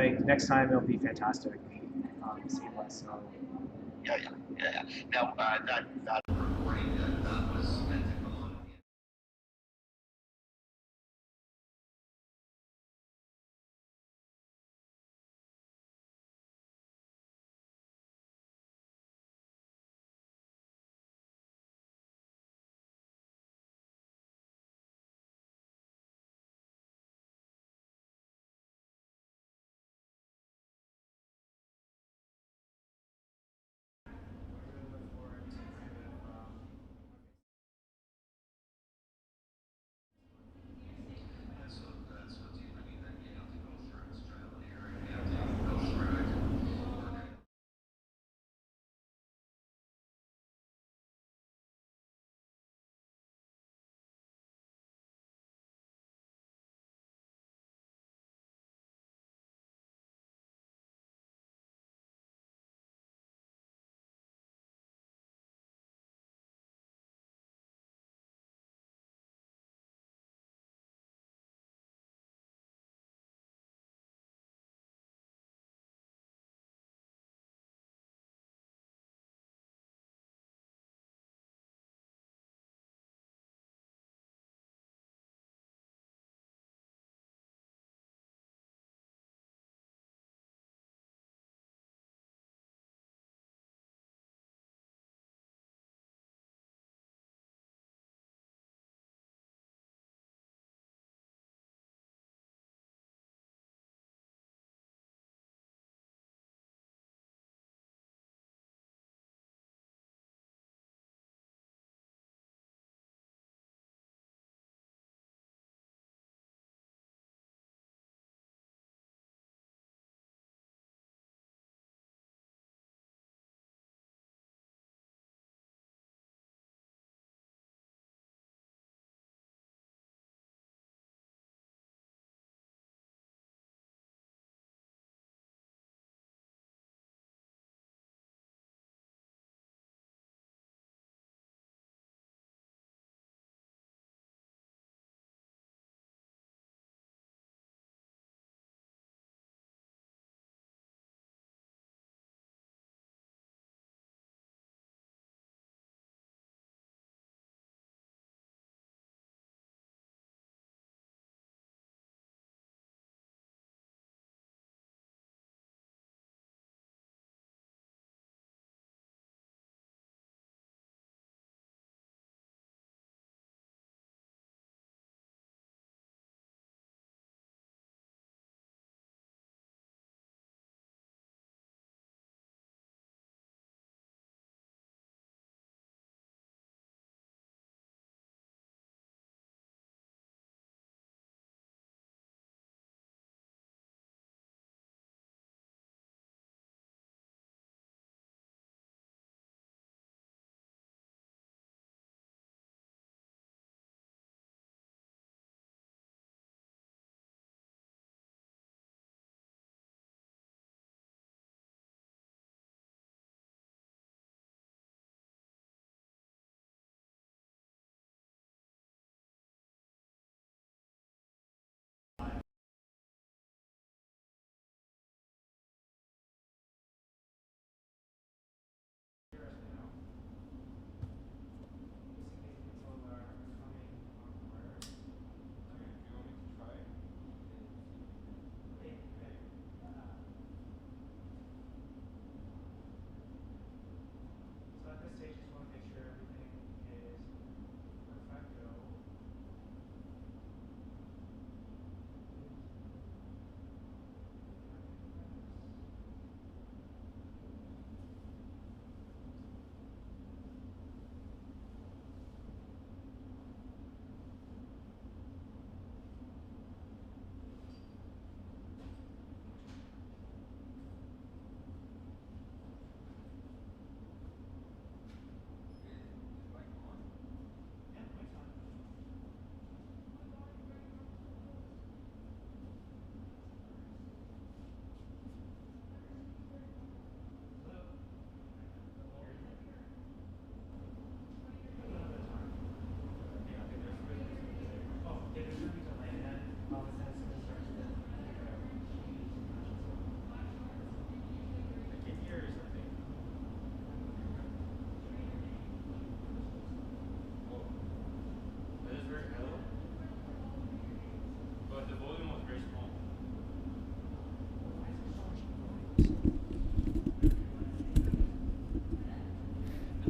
like next time it'll be fantastic. Seamless. So. Yeah. Now that recording that was meant to go on.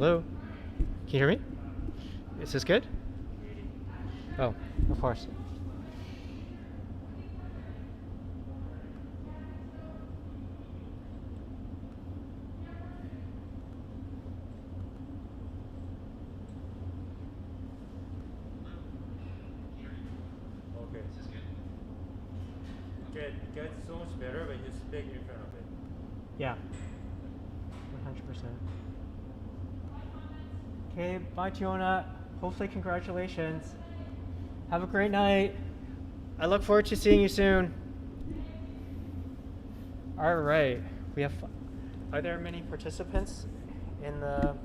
Hello? Can you hear me? Is this good? Oh, of course. Okay. Is this good? It gets so much better when you speak in front of it. Yeah. 100%. Okay, bye Tiona. Hopefully congratulations. Have a great night. I look forward to seeing you soon. All right. Are there many participants in the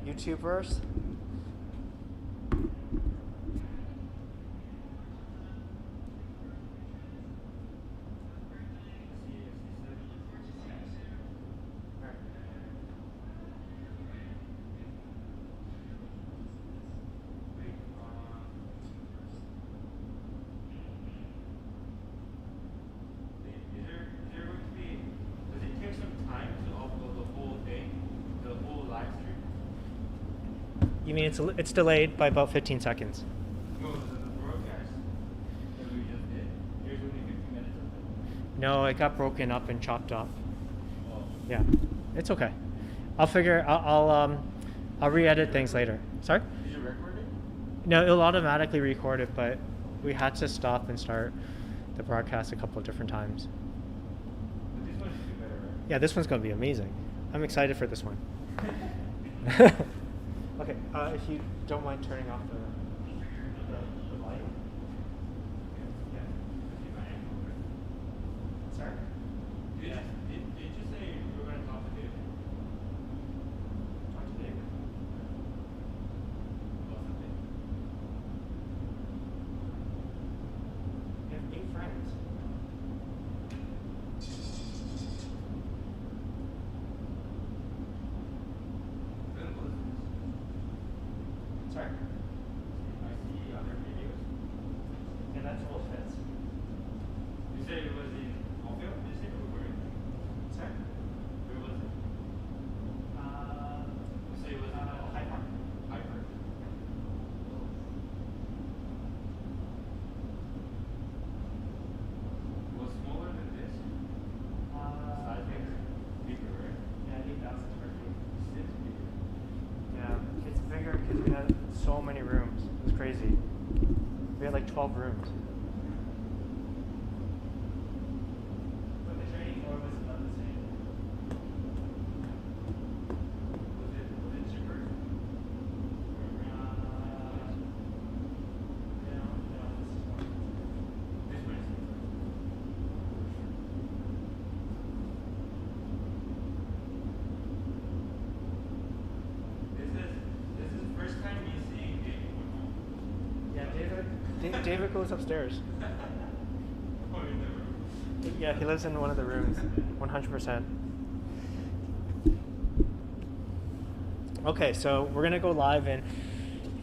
YouTubeverse? Does it take some time to upload the whole thing, the whole live stream? You mean it's delayed by about 15 seconds? No, the broadcast that we just did, there's only 15 minutes of it. No, it got broken up and chopped up. Oh. Yeah, it's okay. I'll re-edit things later. Sorry? Did you record it? No, it'll automatically record it, but we had to stop and start the broadcast a couple of different times. But this one should be better, right? Yeah, this one's going to be amazing. I'm excited for this one. Okay, if you don't mind turning off the light. Yeah. Sorry? Did you say we were going to talk to David? Talk to David. About something? You have 8 friends. When was this? Sorry? I see other videos. Yeah, that's all fits. You said it was in Mobile? Did you say where? Sorry? Where was it? You say it was in Hyde Park. Hyde Park. It was smaller than this. Size bigger. Bigger, right? Yeah, 8,000 square feet. It's bigger. Yeah, it's bigger because we had so many rooms. It was crazy. We had like 12 rooms. But the training floor was about the same. Was it cheaper? This one is cheaper. This is the first time me seeing David from home. Yeah, David goes upstairs. Oh, in the room. Yeah, he lives in one of the rooms, 100%. Okay, so we're gonna go live in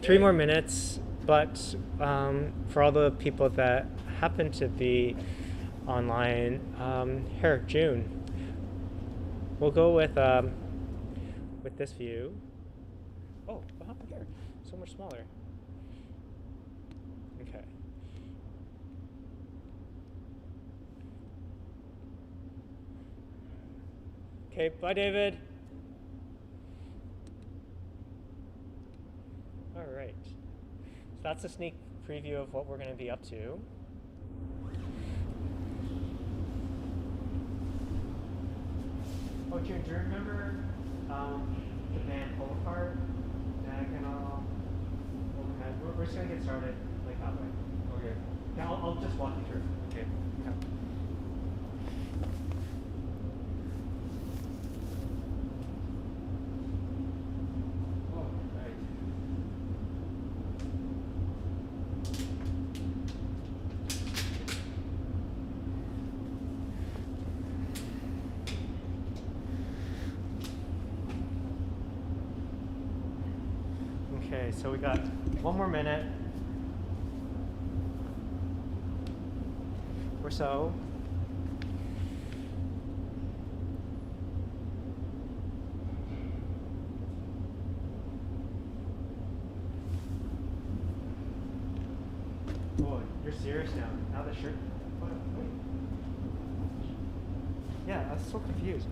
3 more minutes, but for all the people that happen to be online, here, June, we'll go with this view. Oh, what happened here? So much smaller. Okay. Okay, bye, David. All right. So that's a sneak preview of what we're going to be up to. Oh, June, do you remember the band Pull Apart? Diagonal, overhead. We're just going to get started like that way. Okay. Yeah, I'll just walk you through. Okay. Okay. Oh, right. Okay, so we got 1 more minute or so. You're serious now. Now the shirt. Wait. Yeah, I was so confused.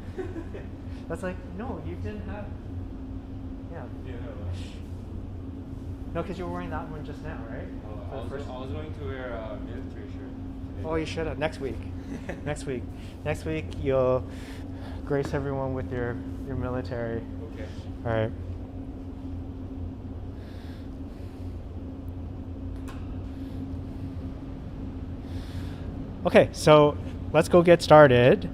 That's like, no, you didn't have. Yeah. Yeah, No, because you were wearing that one just now, right? I was going to wear a military shirt today. Oh, you should have. Next week. Next week. Next week, you'll grace everyone with your military. Okay. All right. Okay, so let's go get started.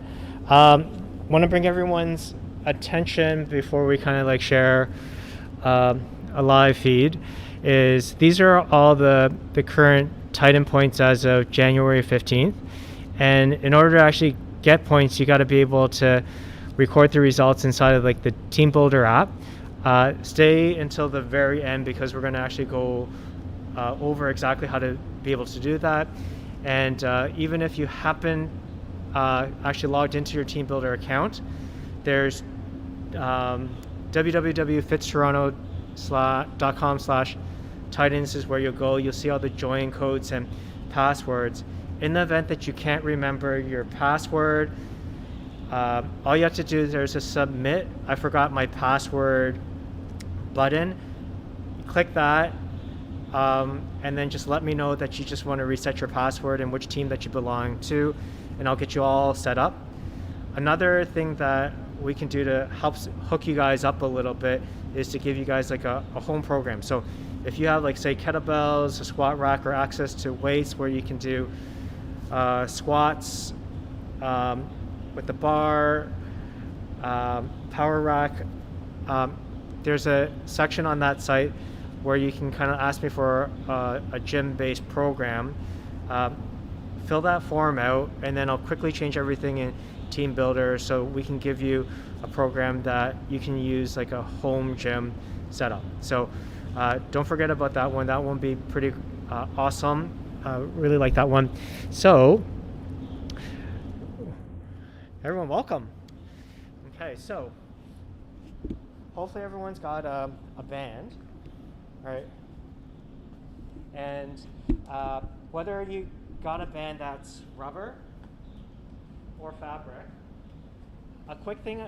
Want to bring everyone's attention before we kind of like share a live feed. Is these are all the current Titan points as of January 15th, and in order to actually get points, you got to be able to record the results inside of like the Team Builder app. Stay until the very end because we're going to actually go over exactly how to be able to do that. And even if you happen actually logged into your Team Builder account, there's www.fitstoronto.com/Titans is where you'll go. You'll see all the join codes and passwords. In the event that you can't remember your password, all you have to do is there's a submit I forgot my password button. Click that. And then just let me know that you just want to reset your password and which team that you belong to, and I'll get you all set up. Another thing that we can do to help hook you guys up a little bit is to give you guys like a home program. So if you have like say kettlebells, a squat rack, or access to weights where you can do squats with the bar, power rack, there's a section on that site where you can kind of ask me for a gym-based program. Fill that form out, and then I'll quickly change everything in Team Builder so we can give you a program that you can use like a home gym setup. So don't forget about that one. That one will be pretty awesome. Really like that one. So everyone, welcome. Okay, so hopefully everyone's got a band. Right, and whether you got a band that's rubber or fabric, a quick thing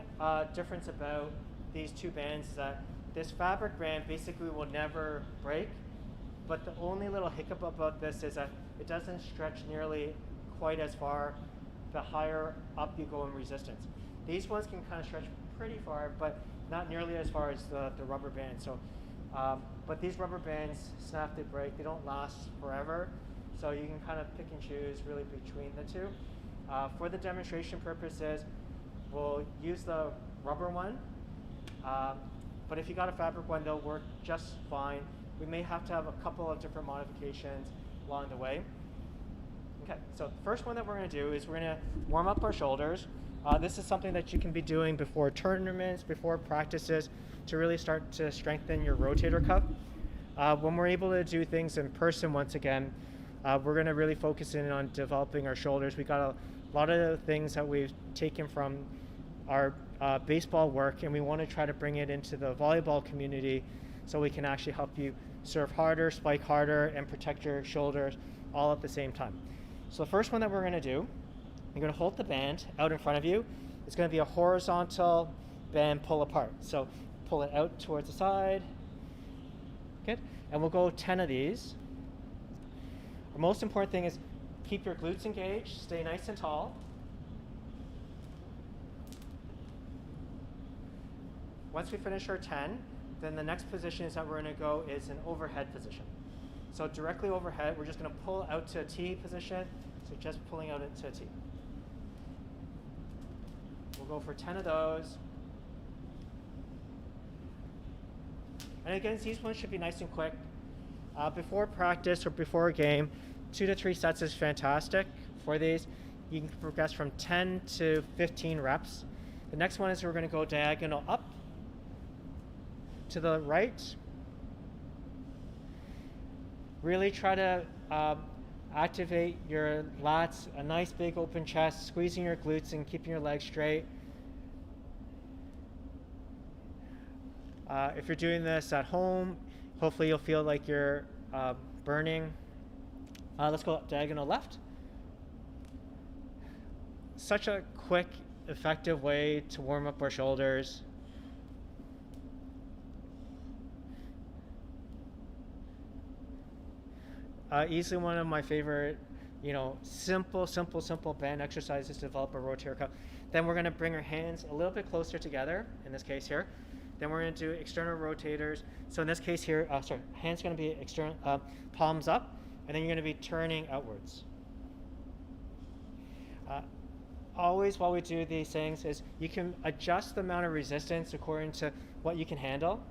difference about these two bands is that this fabric band basically will never break, but the only little hiccup about this is that it doesn't stretch nearly quite as far the higher up you go in resistance. These ones can kind of stretch pretty far, but not nearly as far as the rubber band. So. But these rubber bands snap, they break, they don't last forever, so you can kind of pick and choose really between the two. For the demonstration purposes, we'll use the rubber one, but if you got a fabric one, they'll work just fine. We may have to have a couple of different modifications along the way. Okay, so the first one that we're going to do is we're going to warm up our shoulders. This is something that you can be doing before tournaments, before practices, to really start to strengthen your rotator cuff. When we're able to do things in person once again, we're going to really focus in on developing our shoulders. We got a lot of things that we've taken from our baseball work, and we want to try to bring it into the volleyball community so we can actually help you serve harder, spike harder, and protect your shoulders all at the same time. So the first one that we're going to do, you're going to hold the band out in front of you. It's going to be a horizontal band pull apart. So pull it out towards the side. Good. And we'll go 10 of these. The most important thing is keep your glutes engaged, stay nice and tall. Once we finish our 10, then the next position is that we're going to go is an overhead position. So directly overhead, we're just going to pull out to a T position. So just pulling out into a T. We'll go for 10 of those. And again, these ones should be nice and quick. Before practice or before a game, 2 to 3 sets is fantastic. For these, you can progress from 10 to 15 reps. The next one is we're going to go diagonal up to the right. Really try to activate your lats, a nice big open chest, squeezing your glutes and keeping your legs straight. If you're doing this at home, hopefully you'll feel like you're burning Let's go up diagonal left. Such a quick, effective way to warm up our shoulders. Easily one of my favorite, simple band exercises to develop a rotator cuff. Then we're going to bring our hands a little bit closer together, in this case here. Then we're going to do external rotators. So in this case here, hands going to be external, palms up, and then you're going to be turning outwards. Always while we do these things is you can adjust the amount of resistance according to what you can handle.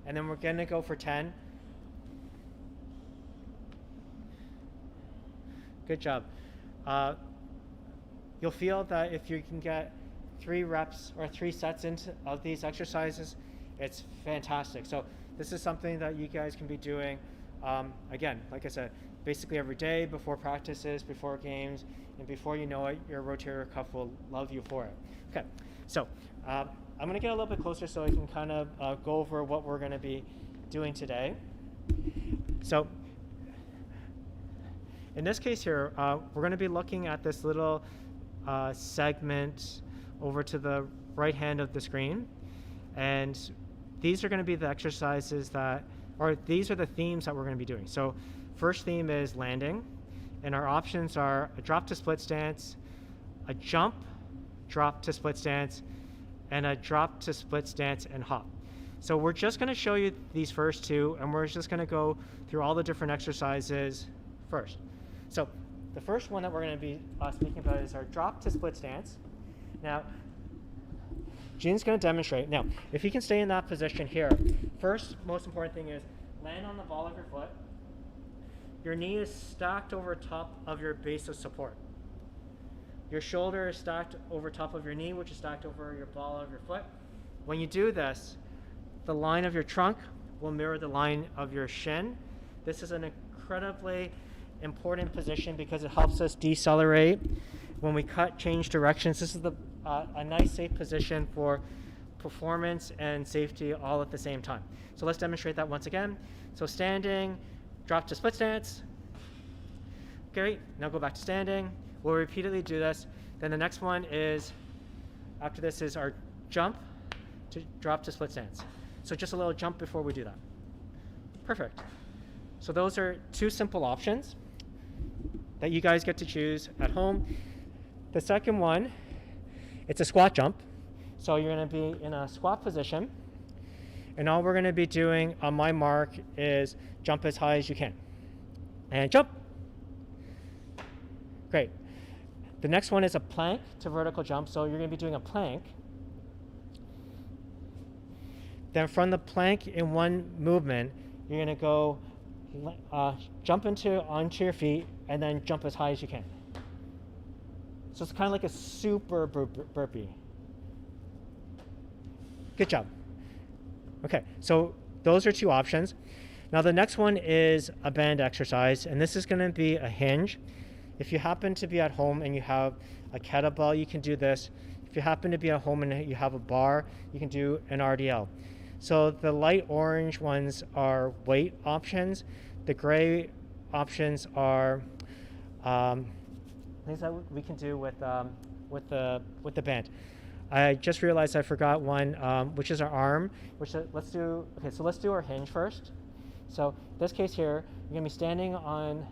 And then we're going to go for 10. Good job. You'll feel that if you can get 3 reps or 3 sets of these exercises, it's fantastic. So this is something that you guys can be doing, again, like I said, basically every day, before practices, before games, and before you know it, your rotator cuff will love you for it. Okay, so I'm going to get a little bit closer so I can kind of go over what we're going to be doing today. So in this case here, we're going to be looking at this little segment over to the right hand of the screen. And these are going to be the exercises these are the themes that we're going to be doing. So first theme is landing. And our options are a drop to split stance, a jump, drop to split stance, and a drop to split stance and hop. So we're just going to show you these first 2, and we're just going to go through all the different exercises first. So the first one that we're going to be speaking about is our drop to split stance. Now, Jun's going to demonstrate. Now, if you can stay in that position here, first, most important thing is land on the ball of your foot. Your knee is stacked over top of your base of support. Your shoulder is stacked over top of your knee, which is stacked over your ball of your foot. When you do this, the line of your trunk will mirror the line of your shin. This is an incredibly important position because it helps us decelerate when we change directions. This is a nice safe position for performance and safety all at the same time. So let's demonstrate that once again. So standing, drop to split stance. Great, now go back to standing. We'll repeatedly do this. Then the next one is, after this is our jump to drop to split stance. So just a little jump before we do that. Perfect. So those are 2 simple options that you guys get to choose at home. The second one, it's a squat jump. So you're going to be in a squat position. And all we're going to be doing on my mark is jump as high as you can. And jump. Great. The next one is a plank to vertical jump. So you're going to be doing a plank. Then from the plank in one movement, you're going to go jump onto your feet and then jump as high as you can. So it's kind of like a super burpee. Good job. Okay, so those are 2 options. Now the next one is a band exercise, and this is going to be a hinge. If you happen to be at home and you have a kettlebell, you can do this. If you happen to be at home and you have a bar, you can do an RDL. So the light orange ones are weight options. The gray options are things that we can do with the band. I just realized I forgot one, which is our arm. Let's do our hinge first. So in this case here, you're gonna be standing on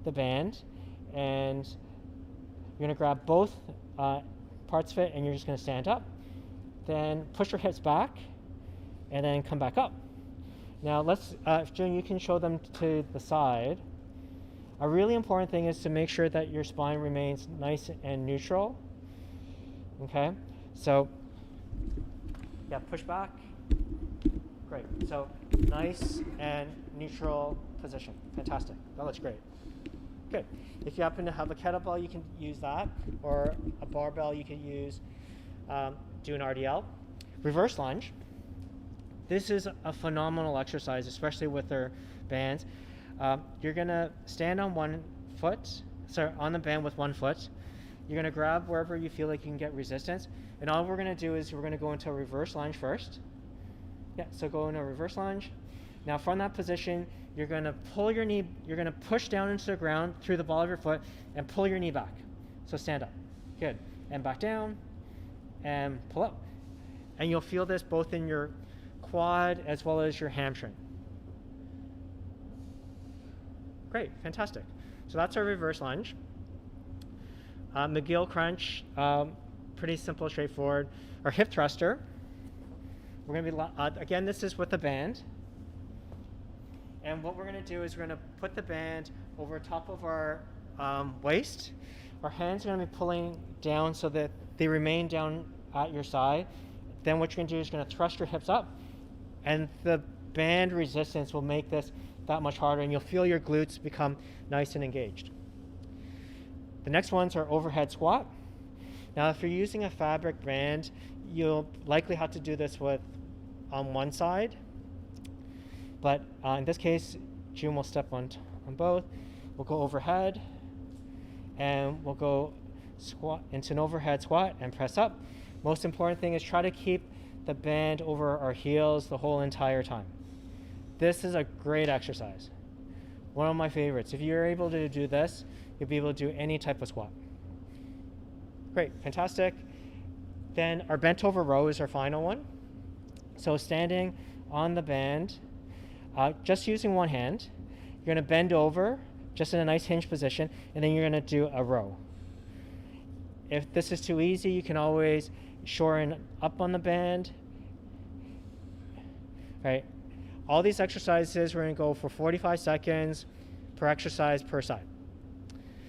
the band, and you're gonna grab both parts of it, and you're just gonna stand up. Then push your hips back, and then come back up. Now June, you can show them to the side. A really important thing is to make sure that your spine remains nice and neutral. Okay, so yeah, push back. Great. So nice and neutral position. Fantastic. That looks great. Good. If you happen to have a kettlebell, you can use that, or a barbell, you can use do an RDL. Reverse lunge. This is a phenomenal exercise, especially with their bands. You're gonna stand on on the band with one foot. You're gonna grab wherever you feel like you can get resistance. And all we're gonna do is we're gonna go into a reverse lunge first. Yeah, so go into a reverse lunge. Now from that position, you're going to pull your knee, you're going to push down into the ground through the ball of your foot and pull your knee back. So stand up. Good. And back down and pull up. And you'll feel this both in your quad as well as your hamstring. Great, fantastic. So that's our reverse lunge. Mcgill Crunch, pretty simple, straightforward. Our hip thruster, we're going to be, again, this is with a band. And what we're going to do is we're going to put the band over top of our waist. Our hands are going to be pulling down so that they remain down at your side. Then what you're going to do is you're going to thrust your hips up, and the band resistance will make this that much harder, and you'll feel your glutes become nice and engaged. The next ones are overhead squat. Now, if you're using a fabric band, you'll likely have to do this with on one side, but in this case, June will step on both. We'll go overhead, and we'll go squat into an overhead squat and press up. Most important thing is try to keep the band over our heels the whole entire time. This is a great exercise. One of my favorites. If you're able to do this, you'll be able to do any type of squat. Great, fantastic. Then our bent over row is our final one. So standing on the band, just using one hand, you're going to bend over just in a nice hinge position, and then you're going to do a row. If this is too easy, you can always shorten up on the band. Right. All these exercises, we're going to go for 45 seconds per exercise per side.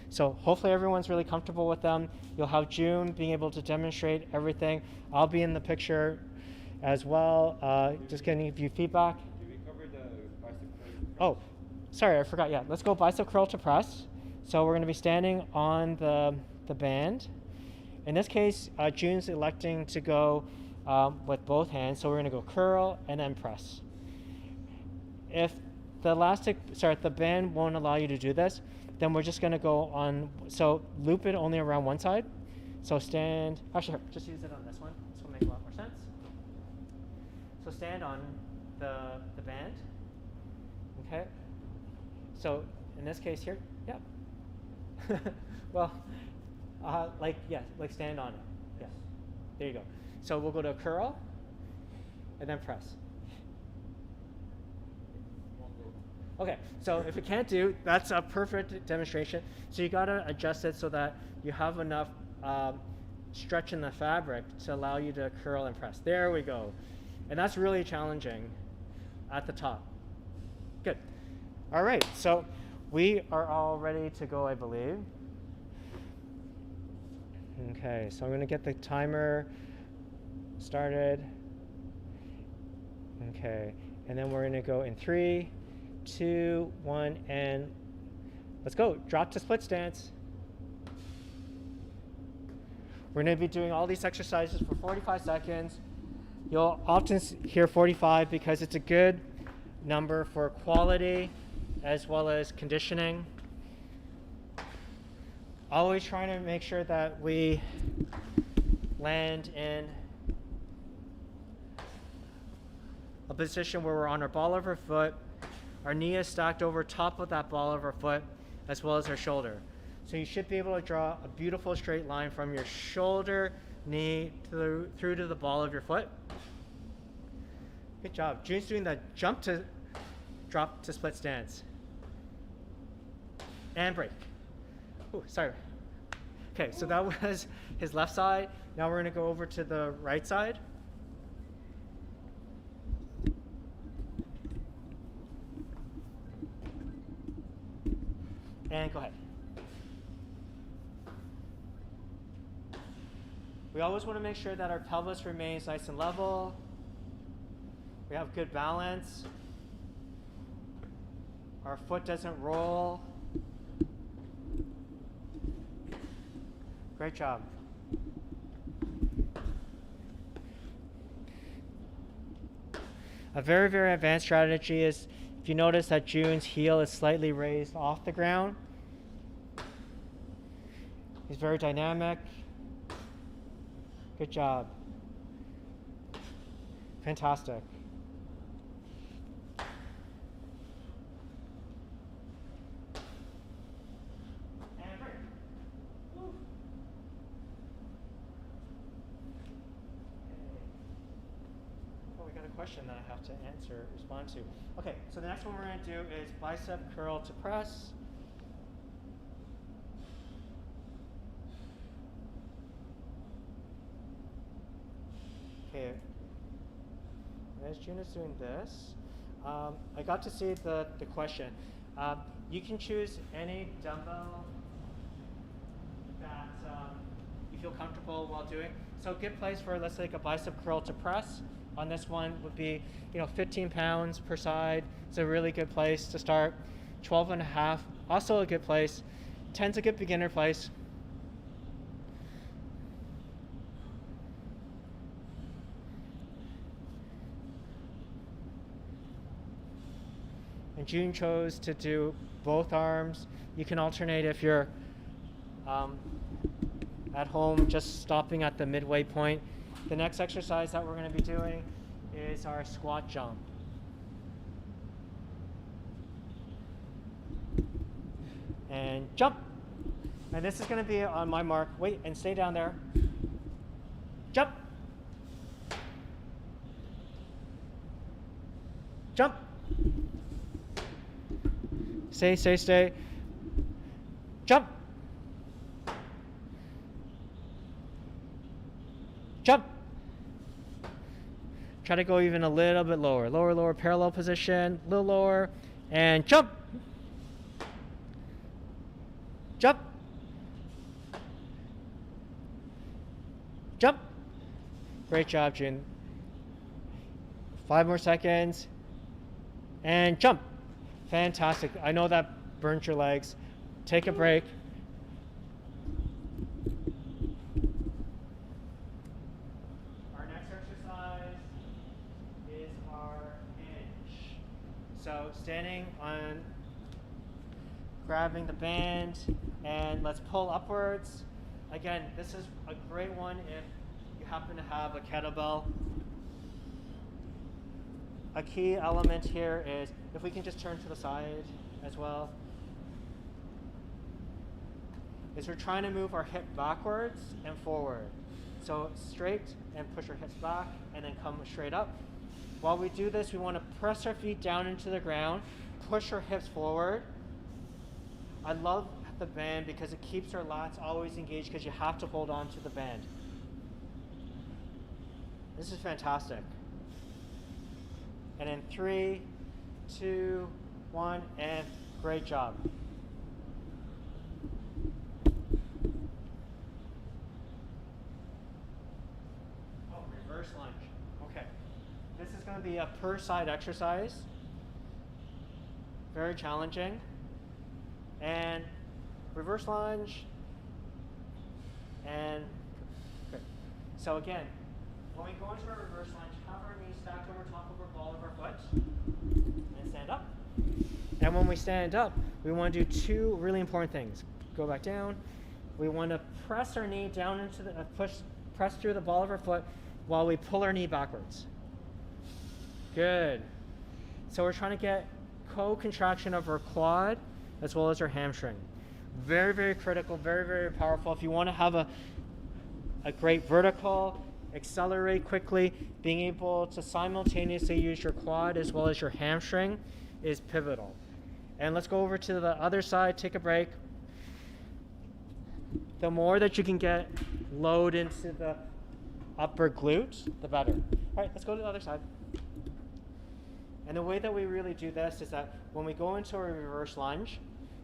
So hopefully everyone's really comfortable with them. You'll have June being able to demonstrate everything. I'll be in the picture as well, just getting you feedback. Did we cover the bicep curl? Oh, sorry, I forgot. Yeah, let's go bicep curl to press. So we're going to be standing on the band. In this case, June's electing to go with both hands, so we're going to go curl and then press. If the band won't allow you to do this, then we're just going to go on, so loop it only around one side. So stand, actually, just use it on this one. This will make a lot more sense. So stand on the band, okay? So in this case here, yeah. Well, like stand on it. Yeah, there you go. So we'll go to curl and then press. Okay, so if you can't do, that's a perfect demonstration. So you gotta adjust it so that you have enough stretch in the fabric to allow you to curl and press. There we go. And that's really challenging at the top. Good. All right, so we are all ready to go, I believe. Okay, so I'm gonna get the timer started. Okay, and then we're gonna go in 3, 2, 1, and let's go. Drop to split stance. We're going to be doing all these exercises for 45 seconds. You'll often hear 45 because it's a good number for quality as well as conditioning. Always trying to make sure that we land in a position where we're on our ball of our foot. Our knee is stacked over top of that ball of our foot as well as our shoulder. So you should be able to draw a beautiful straight line from your shoulder, knee, through to the ball of your foot. Good job. June's doing the jump to drop to split stance. And break. Ooh, sorry. Okay, so that was his left side. Now we're going to go over to the right side. And go ahead. We always want to make sure that our pelvis remains nice and level. We have good balance. Our foot doesn't roll. Great job. A very, very advanced strategy is if you notice that June's heel is slightly raised off the ground. He's very dynamic. Good job. question that I have to respond to. Okay, so the next one we're going to do is bicep curl to press. Okay, as June is doing this, I got to see the question. You can choose any dumbbell that you feel comfortable while doing. So a good place for, let's say, a bicep curl to press on this one would be, 15 pounds per side. It's a really good place to start. 12 and a half, also a good place. 10's a good beginner place. And June chose to do both arms. You can alternate if you're at home, just stopping at the midway point. The next exercise that we're going to be doing is our squat jump. And jump. And this is going to be on my mark. Wait, and stay down there. Jump. Jump. Stay. Jump. Jump. Try to go even a little bit lower. Lower, parallel position, a little lower, and jump. Jump. Jump. Great job, June. 5 more seconds, and jump. Fantastic. I know that burnt your legs. Take a break. Our next exercise is our hinge. So standing on, grabbing the band, and let's pull upwards. Again, this is a great one if you happen to have a kettlebell. A key element here is if we can just turn to the side as well, is we're trying to move our hip backwards and forward. So straight and push our hips back and then come straight up. While we do this, we want to press our feet down into the ground, push our hips forward. I love the band because it keeps our lats always engaged because you have to hold on to the band. This is fantastic. And in 3, 2, 1, and great job. Oh, reverse lunge. Okay. This is going to be a per side exercise. Very challenging. And reverse lunge. And good. So again, when we go into our reverse lunge, have our knees stacked over top of our ball of our foot and stand up. And when we stand up, we want to do 2 really important things. Go back down. We want to press our knee down into the press through the ball of our foot while we pull our knee backwards. Good. So we're trying to get co-contraction of our quad as well as our hamstring. Very, very critical, very, very powerful. If you want to have a great vertical, accelerate quickly, being able to simultaneously use your quad as well as your hamstring is pivotal. And let's go over to the other side, take a break. The more that you can get load into the upper glute, the better. All right, let's go to the other side. And the way that we really do this is that when we go into a reverse lunge,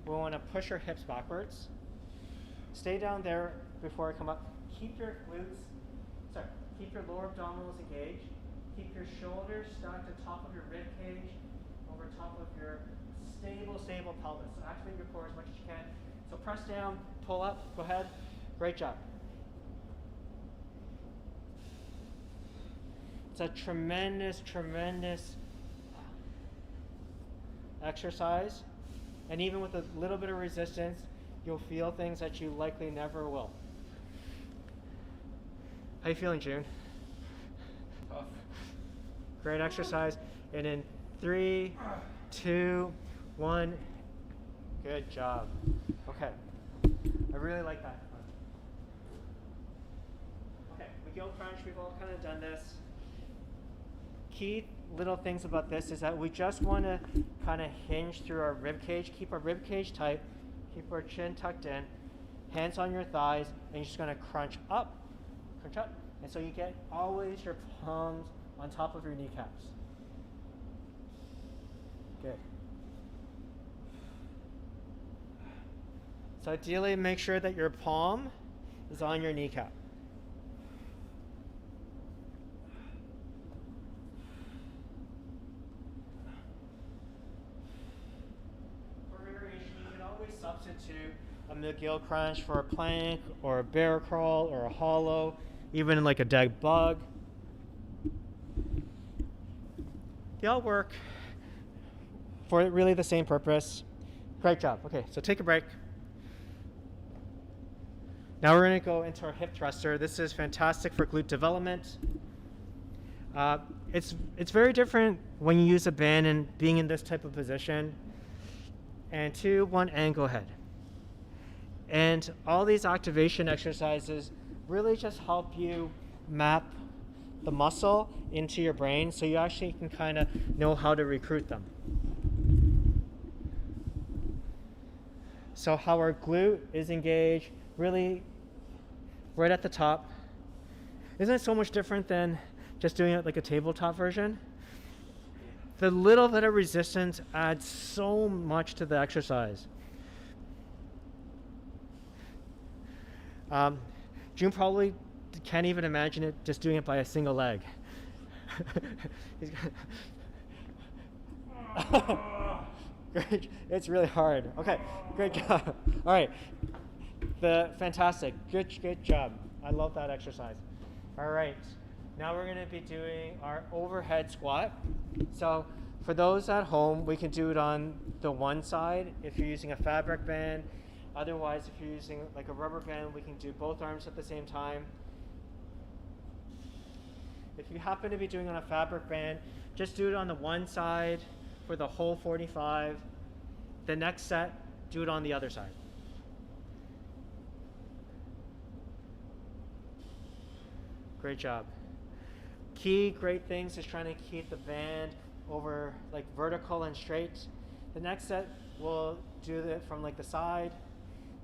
we want to push our hips backwards. Stay down there before I come up. Keep your glutes, keep your lower abdominals engaged. Keep your shoulders stacked on top of your rib cage, over top of your stable pelvis. So activate your core as much as you can. So press down, pull up, go ahead. Great job. It's a tremendous exercise. And even with a little bit of resistance, you'll feel things that you likely never will. How you feeling, June? Tough. Great exercise. And in 3, 2, 1. Good job. Okay. I really like that. Okay, Mcgill Crunch, we've all kind of done this. key little things about this is that we just want to kind of hinge through our rib cage, keep our rib cage tight, keep our chin tucked in, hands on your thighs, and you're just going to crunch up. And so you get always your palms on top of your kneecaps. Good. So ideally, make sure that your palm is on your kneecap. For variation, you can always substitute a Mcgill Crunch for a plank or a bear crawl or a hollow, even like a dead bug. They all work for really the same purpose. Great job. Okay, so take a break. Now we're going to go into our hip thruster. This is fantastic for glute development. It's very different when you use a band and being in this type of position. And 2, 1, and go ahead. And all these activation exercises really just help you map the muscle into your brain so you actually can kind of know how to recruit them. So how our glute is engaged, really right at the top. Isn't it so much different than just doing it like a tabletop version? The little bit of resistance adds so much to the exercise. June probably can't even imagine it just doing it by a single leg. Great. It's really hard. Okay, great job. All right, fantastic. Good job. I love that exercise. All right, now we're going to be doing our overhead squat. So for those at home, we can do it on the one side if you're using a fabric band. Otherwise, if you're using like a rubber band, we can do both arms at the same time. If you happen to be doing it on a fabric band, just do it on the one side for the whole 45. The next set, do it on the other side. Great job. Key great things is trying to keep the band over like vertical and straight. The next set, we'll do it from like the side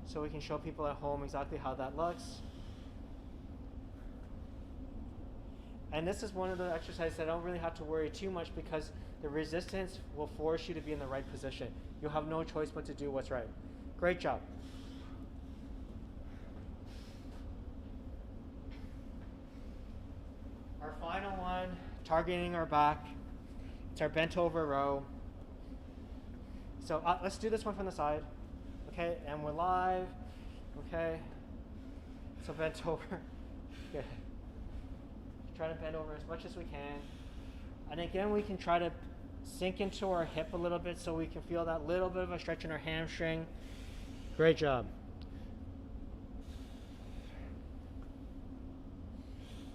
so we can show people at home exactly how that looks. And this is one of the exercises that I don't really have to worry too much because the resistance will force you to be in the right position. You'll have no choice but to do what's right. Great job. Our final one, targeting our back. It's our bent over row. So let's do this one from the side. Okay, and we're live. Okay, so bent over. Good. Try to bend over as much as we can. And again, we can try to sink into our hip a little bit so we can feel that little bit of a stretch in our hamstring. Great job.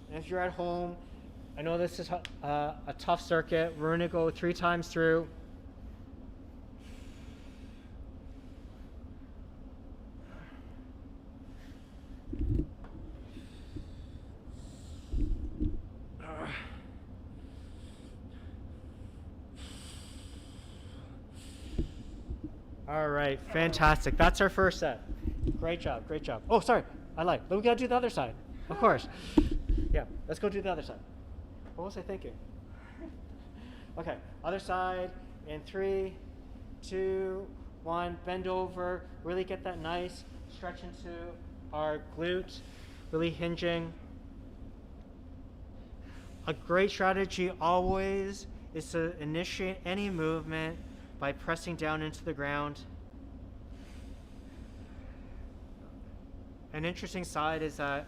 And if you're at home, I know this is a tough circuit. We're going to go 3 times through. All right, fantastic. That's our first set. Great job, great job. Oh, sorry, I lied. But we gotta do the other side, of course. Yeah, let's go do the other side. What was I thinking? Okay, other side in 3, 2, 1. Bend over. Really get that nice stretch into our glute. Really hinging. A great strategy always is to initiate any movement by pressing down into the ground. An interesting side is that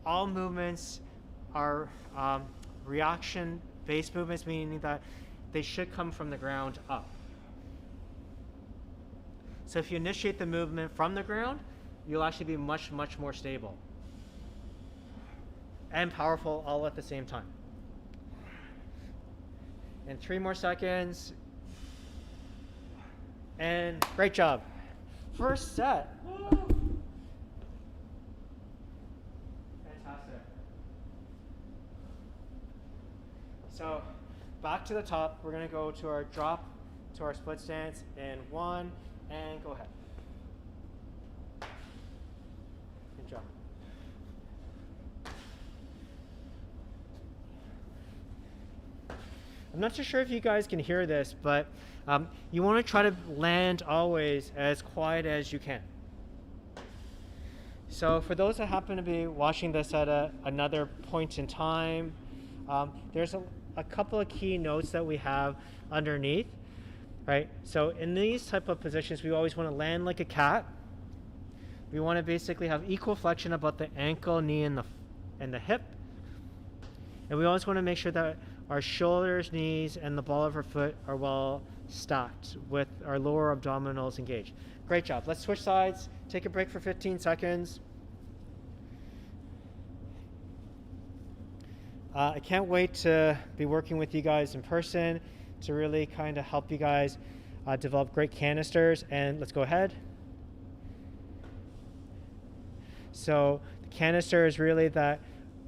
all movements are reaction-based movements, meaning that they should come from the ground up. So if you initiate the movement from the ground, you'll actually be much, much more stable and powerful all at the same time. And 3 more seconds. And great job. First set. Fantastic. So back to the top. We're gonna go to our drop, to our split stance in 1, and go ahead. Good job. I'm not too sure if you guys can hear this, but you want to try to land always as quiet as you can. So for those that happen to be watching this at another point in time, there's a couple of key notes that we have underneath, right? So in these type of positions, we always want to land like a cat. We want to basically have equal flexion about the ankle, knee, and the hip. And we always want to make sure that our shoulders, knees, and the ball of our foot are well stacked with our lower abdominals engaged. Great job. Let's switch sides. Take a break for 15 seconds. I can't wait to be working with you guys in person to really kind of help you guys develop great canisters. And let's go ahead. So the canister is really that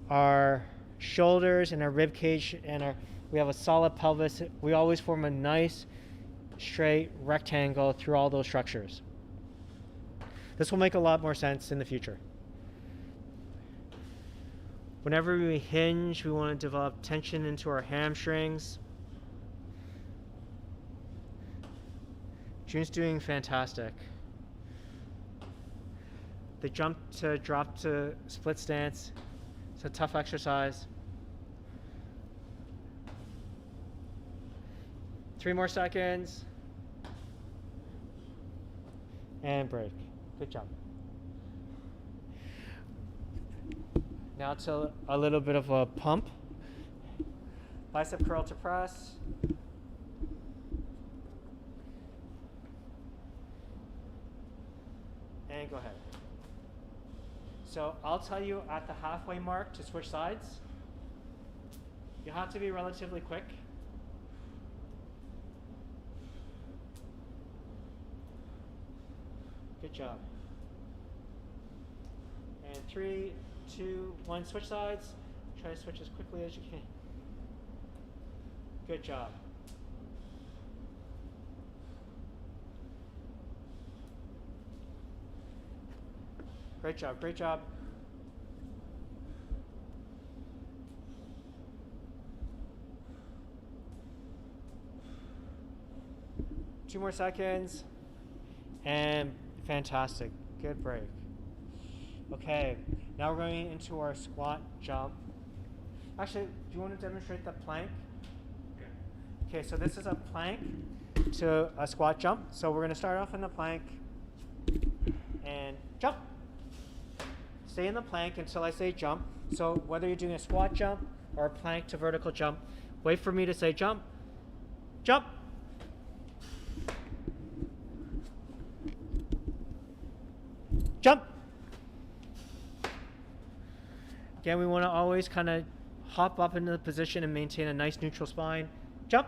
our shoulders and our rib cage and we have a solid pelvis. We always form a nice straight rectangle through all those structures. This will make a lot more sense in the future. Whenever we hinge, we want to develop tension into our hamstrings. June's doing fantastic. The jump to drop to split stance. It's a tough exercise. 3 more seconds. And break. Good job. Now to a little bit of a pump. Bicep curl to press. And go ahead. So I'll tell you at the halfway mark to switch sides. You have to be relatively quick. Good job. And 3, 2, 1, switch sides. Try to switch as quickly as you can. Good job. Great job, great job. Two more seconds. And fantastic. Good break. Okay, now we're going into our squat jump. Actually, do you want to demonstrate the plank? Okay, so this is a plank to a squat jump. So we're going to start off in the plank and jump. Stay in the plank until I say jump. So whether you're doing a squat jump or a plank to vertical jump, wait for me to say jump. Jump. Jump. Again, we want to always kind of hop up into the position and maintain a nice neutral spine. Jump.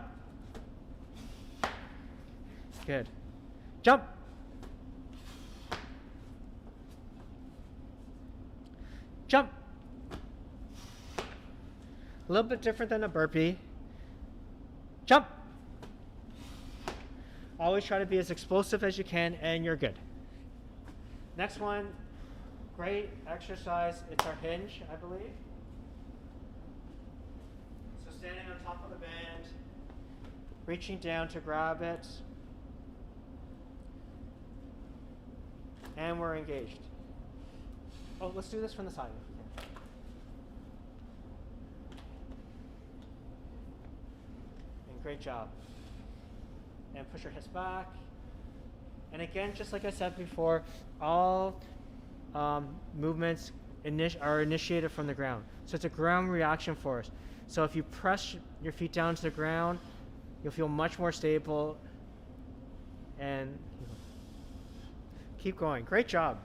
Good. Jump. Jump. A little bit different than a burpee. Jump. Always try to be as explosive as you can and you're good. Next one, great exercise. It's our hinge, I believe. So standing on top of the band, reaching down to grab it, and we're engaged. Oh, let's do this from the side if we can. And great job. And push your hips back. And again, just like I said before, all movements are initiated from the ground. So it's a ground reaction force. So if you press your feet down to the ground, you'll feel much more stable. And keep going. Great job.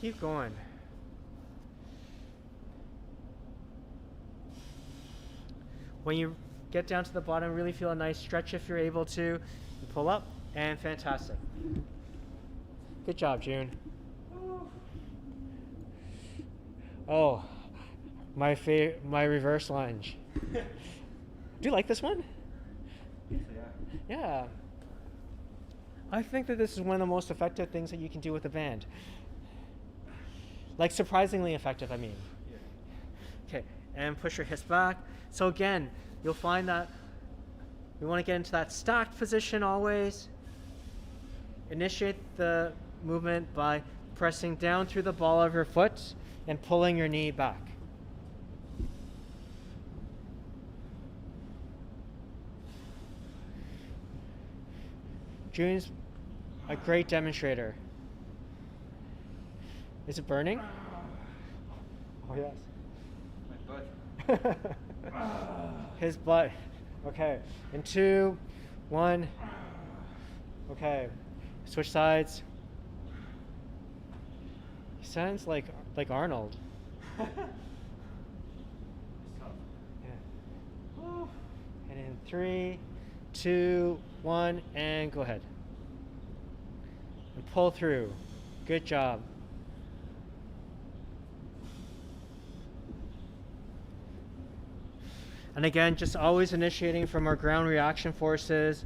Keep going. When you get down to the bottom, really feel a nice stretch if you're able to. You pull up, and fantastic. Good job, June. Oh, my reverse lunge. Do you like this one? Yeah. Yeah. I think that this is one of the most effective things that you can do with a band. Like surprisingly effective, I mean. Yeah. Okay, and push your hips back. So again, you'll find that we want to get into that stacked position always. Initiate the movement by pressing down through the ball of your foot and pulling your knee back. June's a great demonstrator. Is it burning? Oh, yes. My butt. His butt. Okay. In 2, 1. Okay. Switch sides. He sounds like Arnold. It's tough. Yeah. And in 3, 2, 1, and go ahead. And pull through. Good job. And again, just always initiating from our ground reaction forces.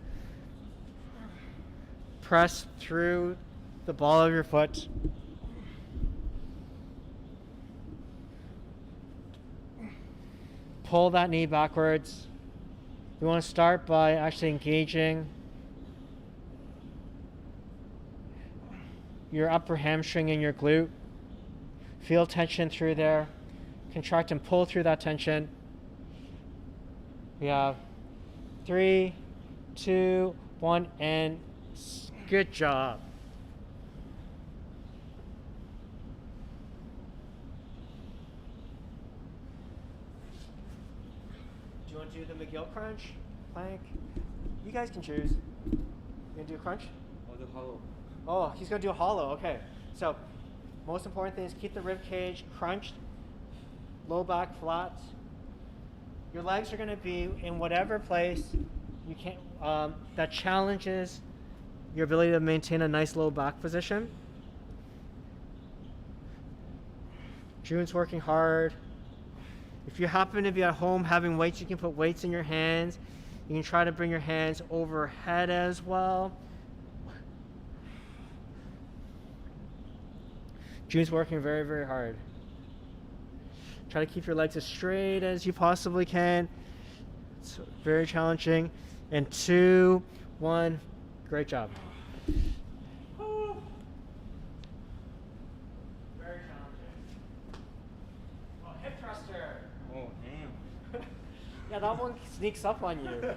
Press through the ball of your foot. Pull that knee backwards. We want to start by actually engaging your upper hamstring and your glute. Feel tension through there. Contract and pull through that tension. We have 3, 2, 1, and good job. Do you want to do the Mcgill Crunch plank? You guys can choose. You gonna do a crunch? I'll do hollow. Oh, he's gonna do a hollow. Okay. So, most important thing is keep the rib cage crunched, low back flat. Your legs are gonna be in whatever place you can that challenges your ability to maintain a nice low back position. June's working hard. If you happen to be at home having weights, you can put weights in your hands. You can try to bring your hands overhead as well. June's working very, very hard. Try to keep your legs as straight as you possibly can. It's very challenging. And 2, 1, great job. Very challenging. Oh, hip thruster. Oh, damn. Yeah, that one sneaks up on you.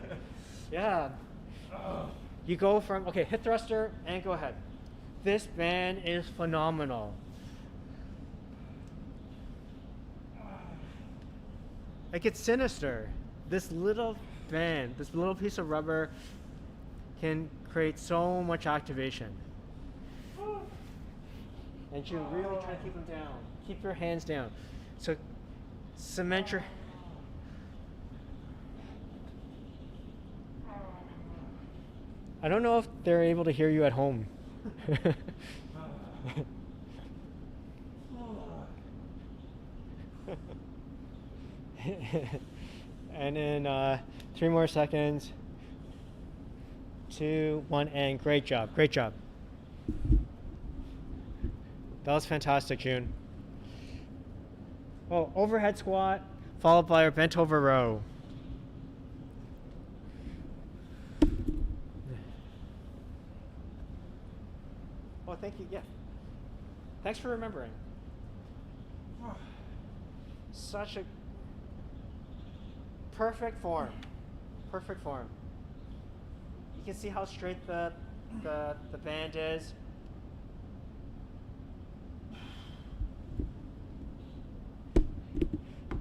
Yeah. You go from, okay, hip thruster and go ahead. This band is phenomenal. It gets sinister. This little band, this little piece of rubber can create so much activation. And you really try to keep them down. Keep your hands down. So cement your... I don't know if they're able to hear you at home. And in 3 more seconds. 2, 1, and great job. Great job. That was fantastic, June. Oh, overhead squat, followed by our bent over row. Oh, thank you. Yeah. Thanks for remembering. Such a perfect form. Perfect form. You can see how straight the band is.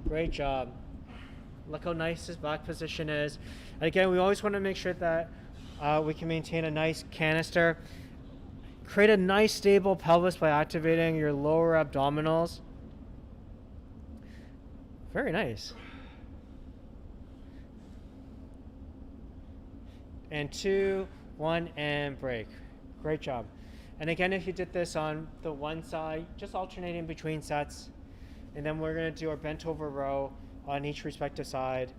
Great job. Look how nice his back position is. And again, we always want to make sure that we can maintain a nice canister. Create a nice stable pelvis by activating your lower abdominals. Very nice. And 2, 1, and break. Great job. And again, if you did this on the one side, just alternating between sets, And then we're going to do our bent over row on each respective side.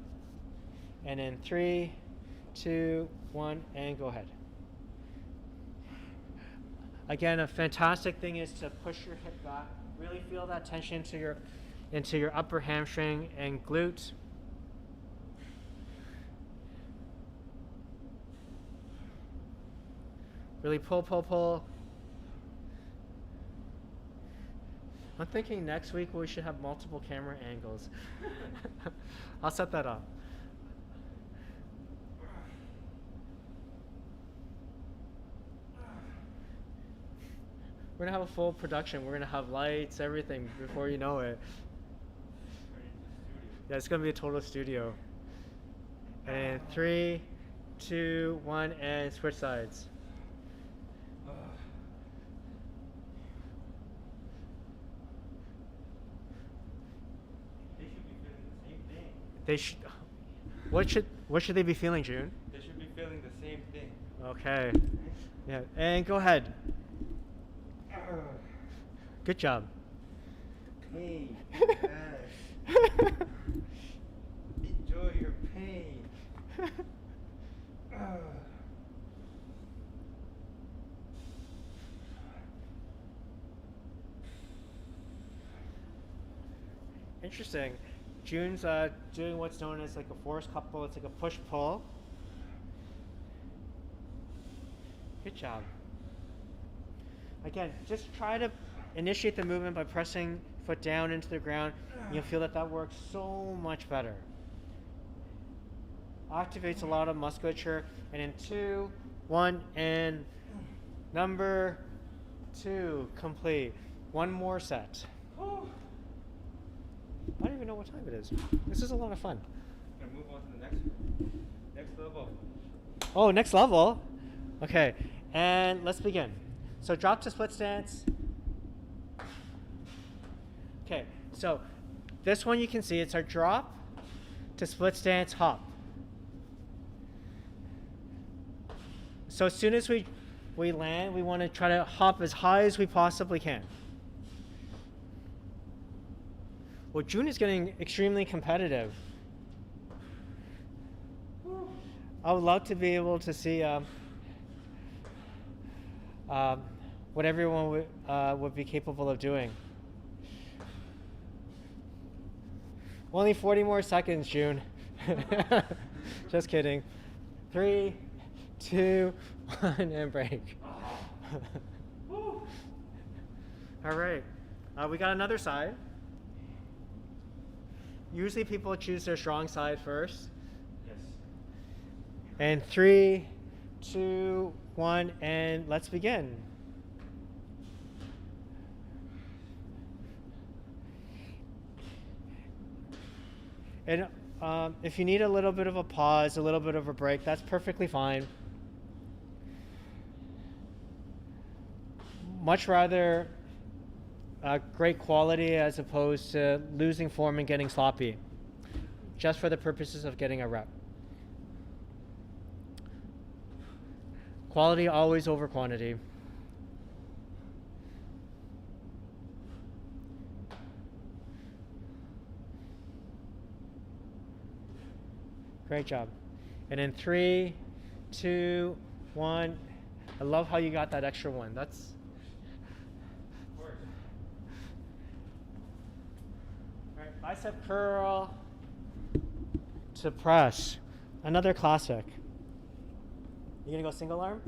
And in 3, 2, 1, and go ahead. Again, a fantastic thing is to push your hip back. Really feel that tension into your upper hamstring and glute. Really pull, pull, pull. I'm thinking next week we should have multiple camera angles. I'll set that up. We're gonna have a full production. We're gonna have lights, everything before you know it. Yeah, it's gonna be a total studio. And 3, 2, 1, and switch sides. They should be feeling the same thing. They should. What should they be feeling, June? They should be feeling the same thing. Okay. Yeah, and go ahead. Good job. Pain. Enjoy your pain. Interesting. June's doing what's known as like a force couple. It's like a push-pull. Good job. Again, just try to initiate the movement by pressing foot down into the ground. You'll feel that works so much better. Activates a lot of musculature. And in 2, 1, and number 2 complete. One more set. I don't even know what time it is. This is a lot of fun. Gonna move on to the next level. Oh, next level. Okay, and let's begin. So drop to split stance. Okay, so this one you can see it's our drop to split stance hop. So as soon as we land, we want to try to hop as high as we possibly can. Well, June is getting extremely competitive. I would love to be able to see what everyone would be capable of doing. Only 40 more seconds, June. Just kidding. 3, 2, 1, and break. All right, we got another side. Usually people choose their strong side first. Yes. And 3, 2, 1, and let's begin. And if you need a little bit of a pause, a little bit of a break, that's perfectly fine. Much rather great quality as opposed to losing form and getting sloppy, just for the purposes of getting a rep. Quality always over quantity. Great job. And in 3, 2, 1. I love how you got that extra one. That's right. Bicep curl to press. Another classic. You gonna go single arm?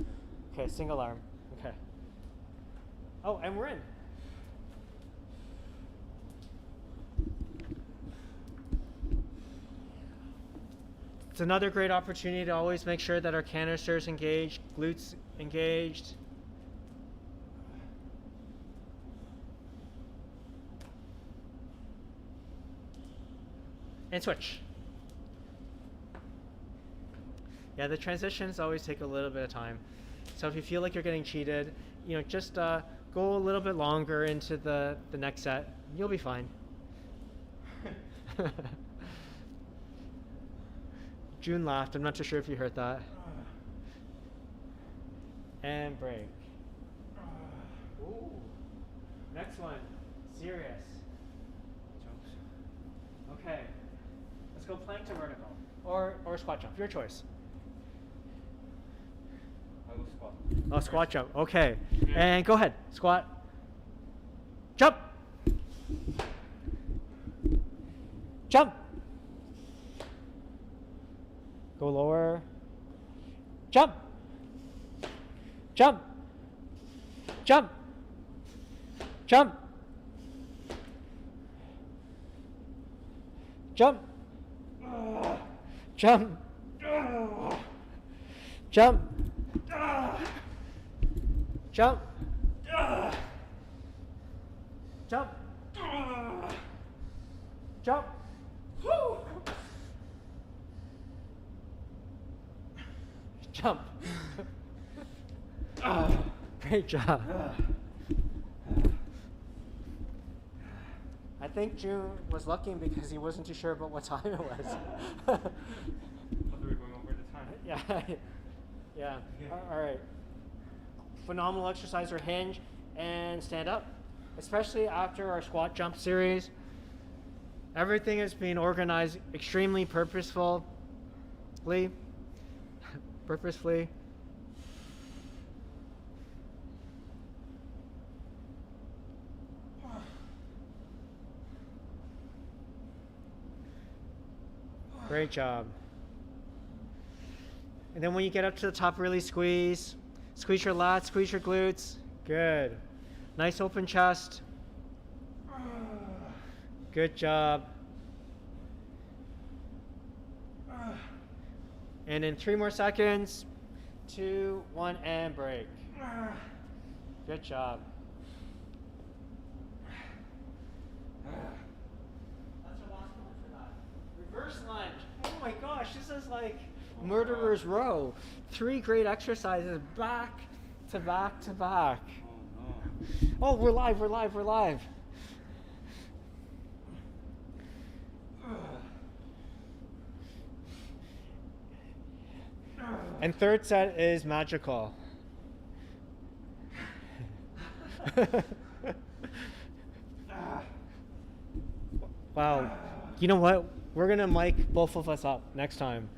Okay, single arm. Okay. Oh, and we're in. It's another great opportunity to always make sure that our canisters engaged, glutes engaged. And switch. Yeah, the transitions always take a little bit of time. So if you feel like you're getting cheated, just go a little bit longer into the next set. You'll be fine. June laughed. I'm not too sure if you heard that. And break. Ooh. Next one. Serious. go plank to vertical. Or squat jump, your choice. I will squat. Oh, squat jump, okay. And go ahead, squat. Jump! Jump! Go lower. Jump! Jump! Jump! Jump! Jump! Jump! Jump! Jump! Jump! Jump! Woo! Jump! Great job. I think June was lucky because he wasn't too sure about what time it was. I thought we were going over the time. Yeah. Yeah. All right. Phenomenal exercise for hinge and stand up, especially after our squat jump series. Everything is being organized extremely purposefully. Great job. And then when you get up to the top, really squeeze. Squeeze your lats, squeeze your glutes. Good. Nice open chest. Good job. And in 3 more seconds. 2, 1, and break. Good job. That's our last one for that. Reverse lunge. Oh my gosh, this is like murderer's row. 3 great exercises back to back to back. Oh no. Oh, we're live. And third set is magical. Wow. You know what? We're going to mic both of us up next time.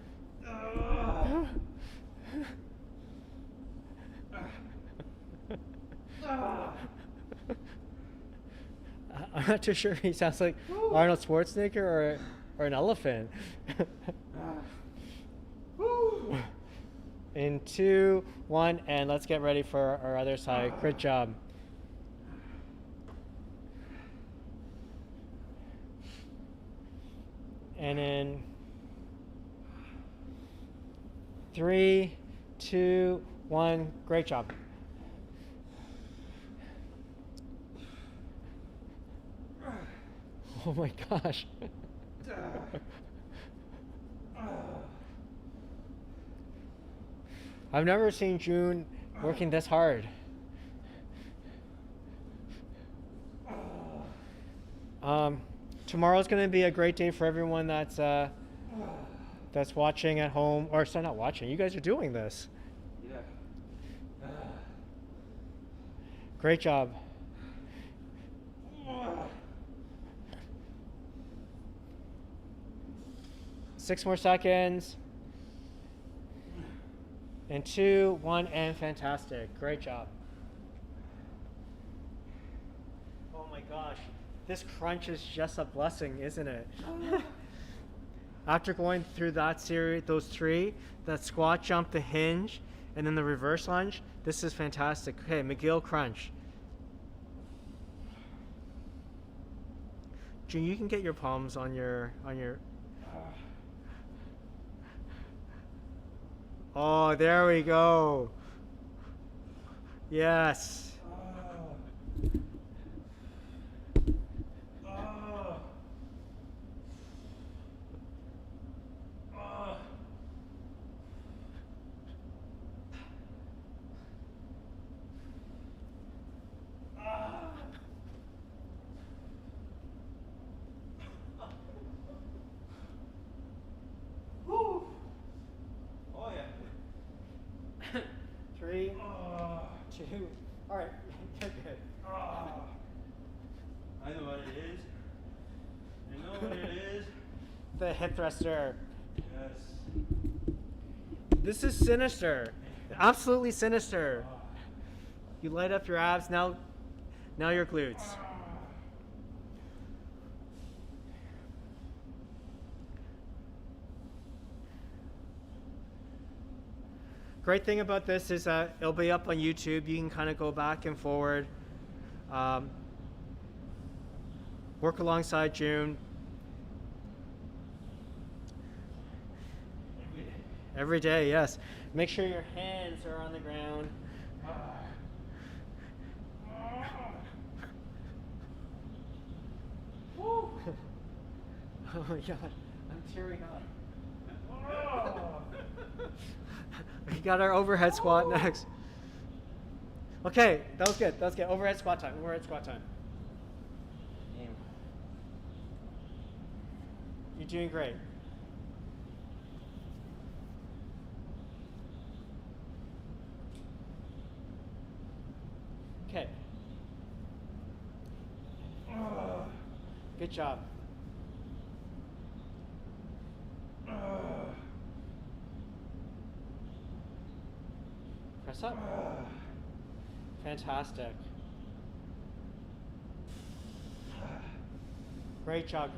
I'm not too sure he sounds like Arnold Schwarzenegger or an elephant. In 2, 1, and let's get ready for our other side. Great job. And in 3, 2, 1, great job. Oh my gosh. I've never seen June working this hard. Tomorrow's going to be a great day for everyone that's watching at home, or sorry, not watching. You guys are doing this. Yeah. Great job. Six more seconds. And 2, 1, and fantastic. Great job. Oh my gosh. This crunch is just a blessing, isn't it? After going through that series, those 3, that squat jump, the hinge, and then the reverse lunge, this is fantastic. Okay, Mcgill Crunch. June, you can get your palms on your Oh, there we go. Yes. Three, 2. All right, the hip thruster. Yes. This is sinister. Absolutely sinister. You light up your abs, now your glutes. Great thing about this is it'll be up on YouTube. You can kind of go back and forward. Work alongside June. Every day, yes. Make sure your hands are on the ground. Oh my God, I'm tearing up. We got our overhead squat next. Okay, that was good. Overhead squat time. You're doing great. Okay. Good job. Press up. Fantastic. Great job.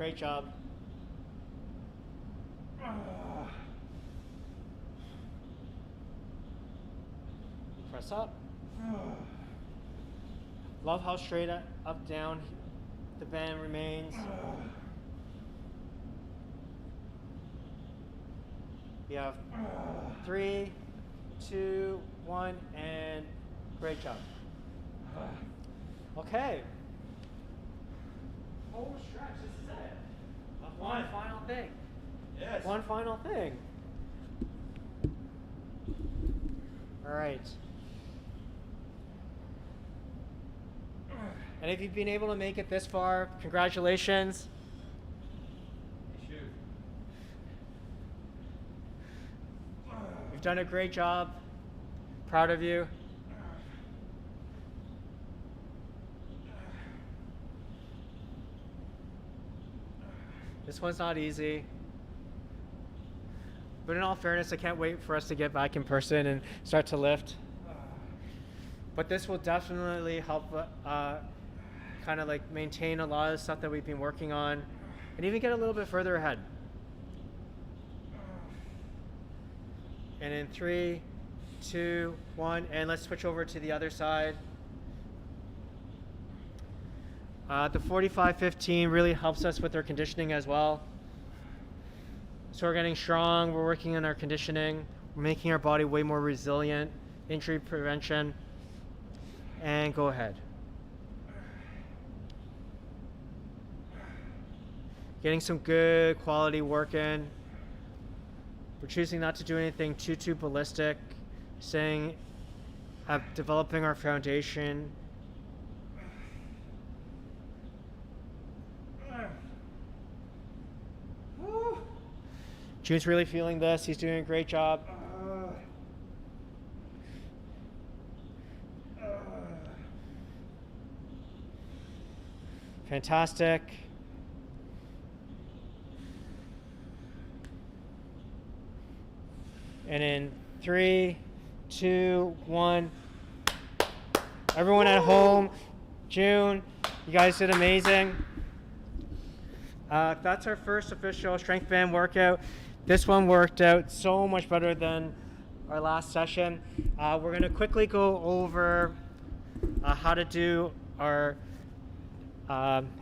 Press up. Love how straight up, down the band remains. We have 3, 2, 1, and great job. Okay. Whole stretch, this is it. One final thing. Yes. One final thing. All right. And if you've been able to make it this far, congratulations. You've done a great job. Proud of you. This one's not easy. But in all fairness, I can't wait for us to get back in person and start to lift. But this will definitely help kind of like maintain a lot of stuff that we've been working on and even get a little bit further ahead. And in 3, 2, 1, and let's switch over to the other side. The 45-15 really helps us with our conditioning as well. So we're getting strong, we're working on our conditioning, we're making our body way more resilient, injury prevention, and go ahead. Getting some good quality work in. We're choosing not to do anything too ballistic, developing our foundation. June's really feeling this. He's doing a great job. Fantastic. And in 3, 2, 1. Everyone at home, June, you guys did amazing. That's our first official strength band workout. This one worked out so much better than our last session. We're going to quickly go over how to do our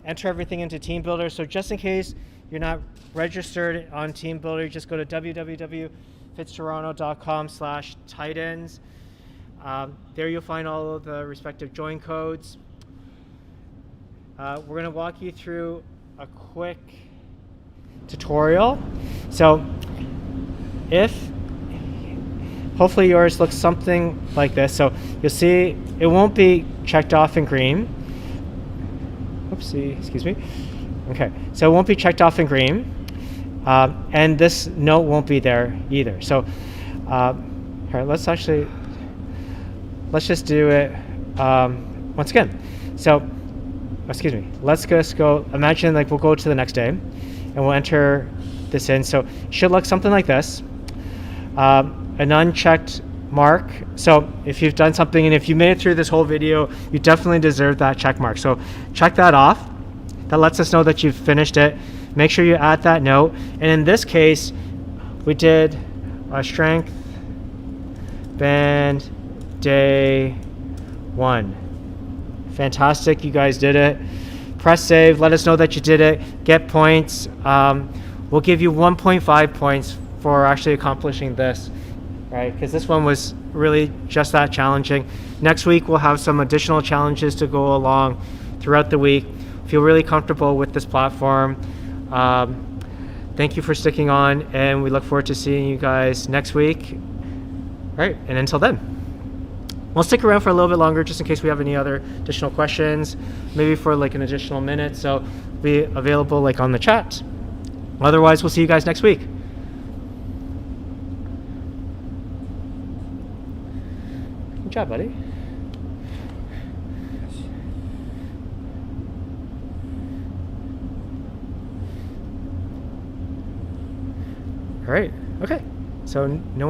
enter everything into Team Builder. So just in case you're not registered on Team Builder, just go to www.fitstoronto.com/titans. There you'll find all of the respective join codes. We're going to walk you through a quick tutorial. So hopefully yours looks something like this. So you'll see it won't be checked off in green. Oopsie, excuse me. Okay, so it won't be checked off in green. And this note won't be there either. So here, let's just do it once again. So, excuse me, let's just go, imagine like we'll go to the next day and we'll enter this in. So it should look something like this. An unchecked mark. So if you've done something and if you made it through this whole video, you definitely deserve that check mark. So check that off. That lets us know that you've finished it. Make sure you add that note. And in this case, we did a strength band day 1. Fantastic, you guys did it. Press save, let us know that you did it. Get points. We'll give you 1.5 points for actually accomplishing this, right? Because this one was really just that challenging. Next week, we'll have some additional challenges to go along throughout the week. Feel really comfortable with this platform. Thank you for sticking on, and we look forward to seeing you guys next week. All right, and until then, we'll stick around for a little bit longer just in case we have any other additional questions, maybe for like an additional minute. So be available like on the chat. Otherwise, we'll see you guys next week. Good job, buddy. All right. Okay. So no one